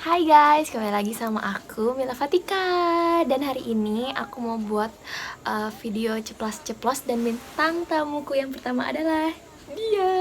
Hai guys, kembali lagi sama aku Mila Fatika. Dan hari ini aku mau buat video ceplos-ceplos dan bintang tamuku yang pertama adalah dia.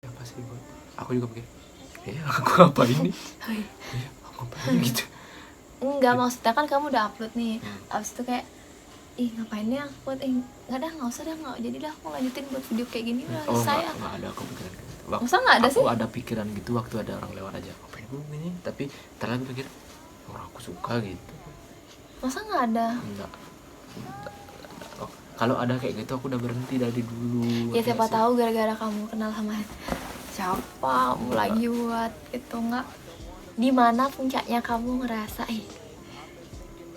Apa sih buat aku juga pakai aku ngapain nih aku ngapain gitu. Enggak, maksudnya kan kamu udah upload nih. Abis itu kayak ngapain nih aku buat nggak usah dah, nggak jadi dah aku lanjutin buat video kayak gini lah. Saya nggak ada aku pikiran gitu. masa nggak ada aku sih? ada pikiran gitu waktu ada orang lewat aja ngapain gue ini, tapi ntar lagi pikir orang aku suka gitu. Masa nggak ada? Enggak. Oh, kalau ada kayak gitu aku udah berhenti dari dulu. Ya siapa tahu gara-gara kamu kenal sama siapa kamu lagi buat itu. Nggak, di mana puncaknya kamu ngerasa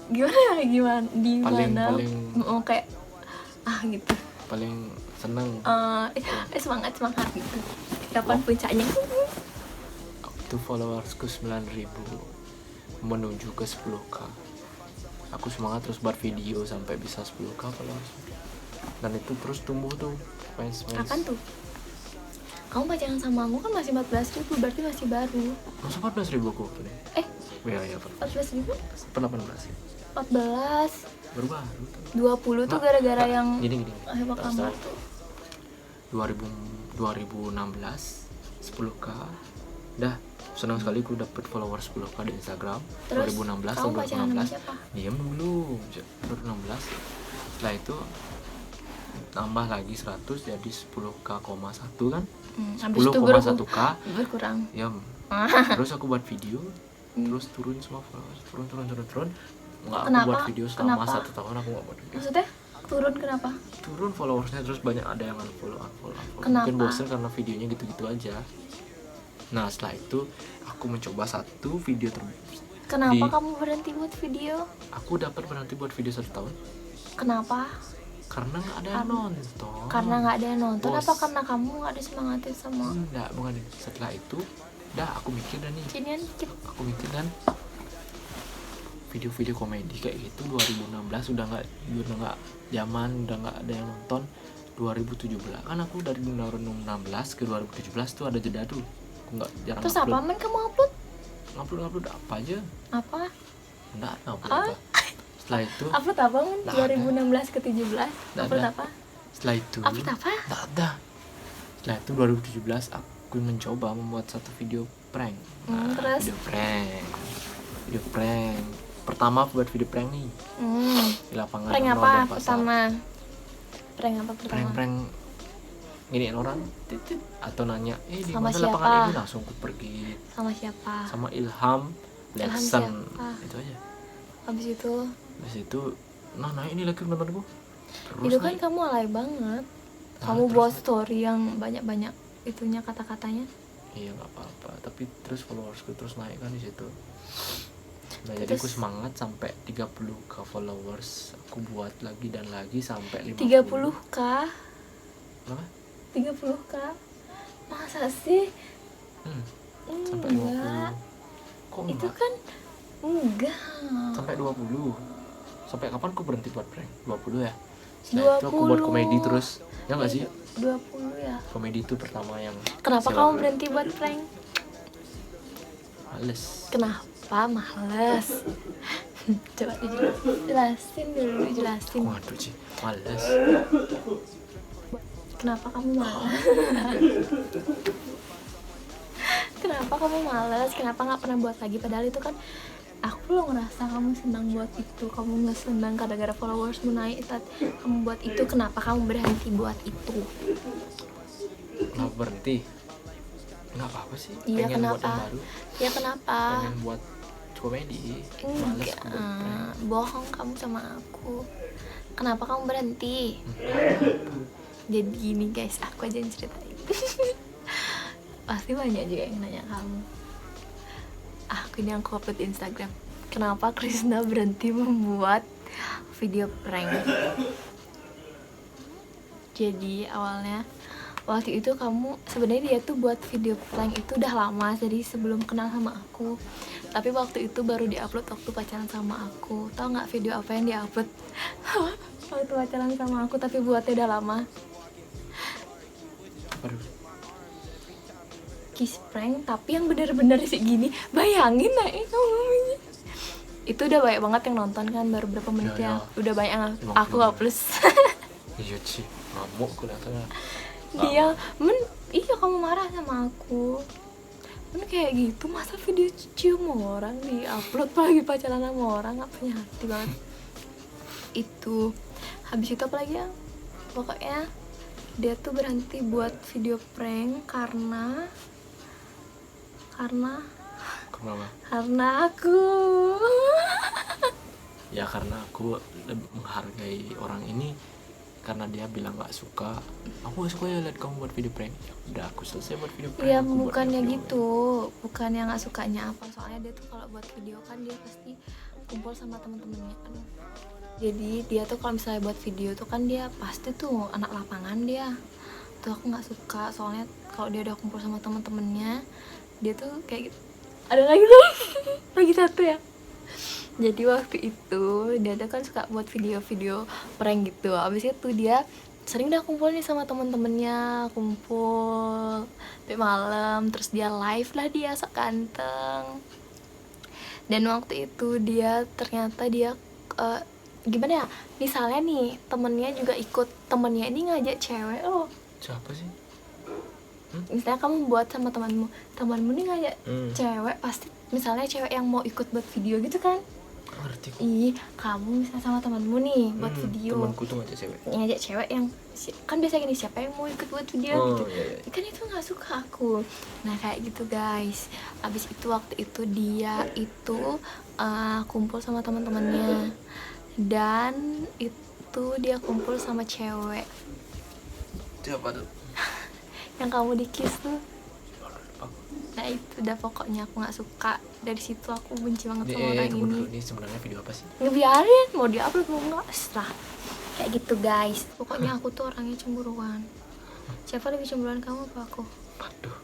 gimana paling kayak gitu paling seneng semangat gitu. Kapan puncaknya? waktu followersku 9.000 menuju ke 10k. Aku semangat terus buat video sampai bisa 10k followers, dan itu terus tumbuh tuh fans. Kapan tuh? Kamu pacaran sama aku kan masih 14.000, berarti masih baru. Masa 14.000 aku waktu ini? Iya 14.000? 18 ya? 14 Berubah 20 tuh gara-gara yang gini sama kamu tuh 2016 10k. Dah senang sekali aku dapet followers 10k di Instagram. Terus 2016 kamu atau pacaran sama 2016 siapa? diam dulu 2016. Setelah itu tambah lagi 100 jadi 10k,1 kan. Habis itu 10,1k berkurang. ya. Terus aku buat video terus turun semua followers, turun. Nggak, aku buat video selama 1 tahun aku nggak buat video. Maksudnya turun kenapa? Turun followersnya, terus banyak ada yang unfollow. Kenapa? Mungkin bosen karena videonya gitu-gitu aja. Nah setelah itu aku mencoba satu video Kenapa kamu berhenti buat video? Aku dapat berhenti buat video 1 tahun. Kenapa? Karena nggak ada yang nonton. Karena nggak ada yang nonton. Bos. Apa karena kamu nggak disemangatin sama? Enggak, bukan. Setelah itu dah aku mikir dan nih Sinian dikit. aku mikir kan video-video komedi kayak gitu 2016 udah nggak zaman, udah nggak ada yang nonton. 2017 kan aku dari 2016 ke 2017 tuh ada jeda tuh, aku nggak jarang. Terus apa men kamu upload? Ngupload apa aja? Apa? Enggak upload apa. Setelah itu Upload apa men? 2016 ke 17 upload apa? Setelah itu Upload apa? tak ada. Setelah itu 2017 aku mencoba membuat satu video prank. Terus? Video prank pertama aku buat video prank nih di lapangan Prank Arnold apa dan Pasar. pertama? Prank apa pertama? Prank nginiin orang titit atau nanya di Sama mana siapa? lapangan ini, langsung aku pergi Sama siapa? sama Ilham Lesson siapa? itu aja. Habis itu Nah ini lagi teman-temanku terus itu kan naik. kamu alay banget. Nah, Kamu terus buat naik. story yang banyak-banyak itunya kata-katanya. Iya nggak apa-apa, tapi terus followersku terus naik kan di situ. Nah jadi aku Terus? semangat sampai 30k followers, aku buat lagi dan lagi sampai 50. 30k? Berapa? 30k? Masa sih? Sampai 50. Enggak. Kok Itu enggak? kan enggak. Sampai 20. Sampai kapan aku berhenti buat prank? 20 ya? Setelah itu aku buat 20. komedi terus. Ya nggak sih? 20 ya. Komedi itu pertama yang Kenapa siapa? kamu berhenti buat prank? Males. Kenapa males? Coba dijelasin dulu, dijelasin. Aku ngadu sih. Males. Kenapa kamu malas? Kenapa kamu malas? Kenapa nggak pernah buat lagi? Padahal itu kan aku lo ngerasa kamu senang buat itu. Kamu nggak senang gara-gara followersmu naik saat kamu buat itu. Kenapa kamu berhenti buat itu? Kenapa berhenti? Nggak apa-apa sih. Iya, Pengen buat kenapa? yang baru. Ya kenapa? Pengen buat komedi. Males Enggak, aku buat prank. bohong kamu sama aku. Kenapa kamu berhenti? Jadi gini guys, aku aja yang ceritain. Pasti banyak juga yang nanya kamu. Ini aku upload di Instagram. Kenapa Krisna berhenti membuat video prank? Jadi awalnya waktu itu kamu sebenarnya dia tuh buat video prank itu udah lama, jadi sebelum kenal sama aku. Tapi waktu itu baru diupload waktu pacaran sama aku. Tahu nggak video apa yang diupload waktu pacaran sama aku tapi buatnya udah lama? Aduh. Kiss prank tapi yang bener-bener sih gini. Bayangin kamu ngomongnya. Itu udah banyak banget yang nonton kan, baru berapa menit Ya, ya. Udah banyak yang 50. aku hapus. Iya sih. Ngamuk kelihatannya. Dia iya kamu marah sama aku. Kayak gitu, masa video cium orang di-upload lagi pacaran sama orang, gak punya hati banget. Itu habis itu apa lagi ya? Pokoknya dia tuh berhenti buat video prank karena Kenapa? aku. Ya karena aku lebih menghargai orang ini. Karena dia bilang gak suka, aku gak suka ya lihat kamu buat video prank. Ya udah, aku selesai buat video prank. Ya aku buat bukannya video gitu, bukannya nggak sukanya apa, soalnya dia tuh kalau buat video kan dia pasti kumpul sama teman-temannya. Aduh. Jadi dia tuh kalau misalnya buat video tuh kan dia pasti tuh anak lapangan dia. Tuh aku nggak suka, soalnya kalau dia udah kumpul sama teman-temannya, dia tuh kayak gitu. Ada lagi tuh, lagi satu ya. Jadi waktu itu dia tuh kan suka buat video-video prank gitu. Abis itu dia sering dah kumpul nih sama temen-temennya, kumpul sampai malam, terus dia live lah, dia sok ganteng. Dan waktu itu dia ternyata dia gimana ya, misalnya nih temennya juga ikut, temennya ini ngajak cewek loh. Siapa sih? Misalnya kamu buat sama temanmu nih ngajak cewek, pasti misalnya cewek yang mau ikut buat video gitu kan. Ngerti kok. Kamu misalnya sama temanmu nih buat video, Temanku tuh ngajak cewek yang kan biasa gini, siapa yang mau ikut buat video gitu. iya. Kan itu nggak suka aku. Nah kayak gitu guys. Abis itu waktu itu dia itu kumpul sama teman-temannya, dan itu dia kumpul sama cewek Siapa tuh? yang kamu di kiss tuh. Nah itu udah, pokoknya aku nggak suka. Dari situ aku benci banget sama orang Tunggu ini. dulu, ini sebenarnya video apa sih? Ngebiarin, mau diupload mau nggak, setelah kayak gitu guys. Pokoknya aku tuh orangnya cemburuan. Siapa lebih cemburuan, kamu apa aku? Aduh.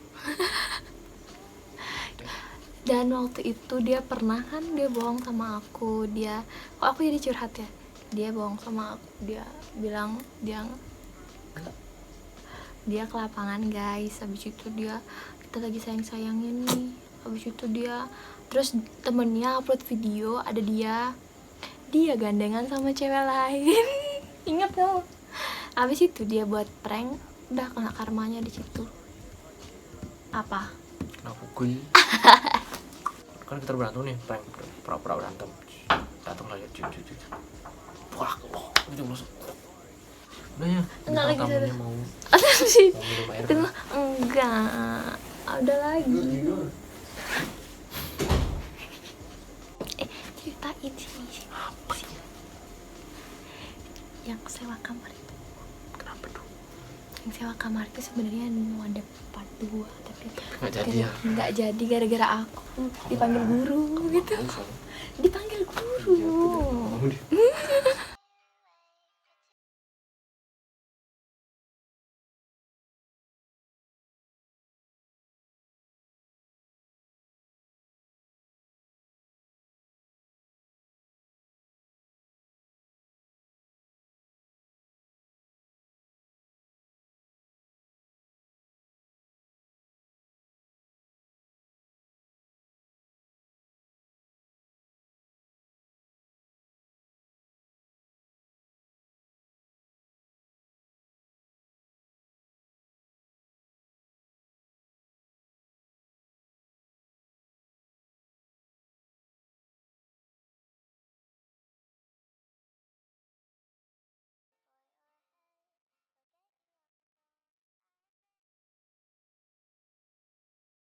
Dan waktu itu dia pernah kan, dia bohong sama aku. Kok aku jadi curhat ya? Dia bohong sama aku, dia bilang dia ke lapangan guys. Habis itu kita lagi sayang-sayangnya nih. Habis itu terus temennya upload video, ada dia gandengan sama cewek lain. Ingat kamu? Abis itu dia buat prank, udah kena karmanya di situ. Apa? Kena pukul. Kan kita berantem nih, prank pura-pura berantem. Datang lagi cucu. Wah, gitu langsung. Udah ya, Enggak lagi tamunya sudah. mau Sih. minum air. Itu Kan? enggak. Ada lagi. Ceritain sini. Apa sih? Yang sewa kamar itu. Kenapa tuh? Yang sewa kamar itu sebenarnya mau ada part 2 tapi Nggak jadi ya? nggak jadi gara-gara aku dipanggil guru gitu. Kamu, Dipanggil guru. Kamu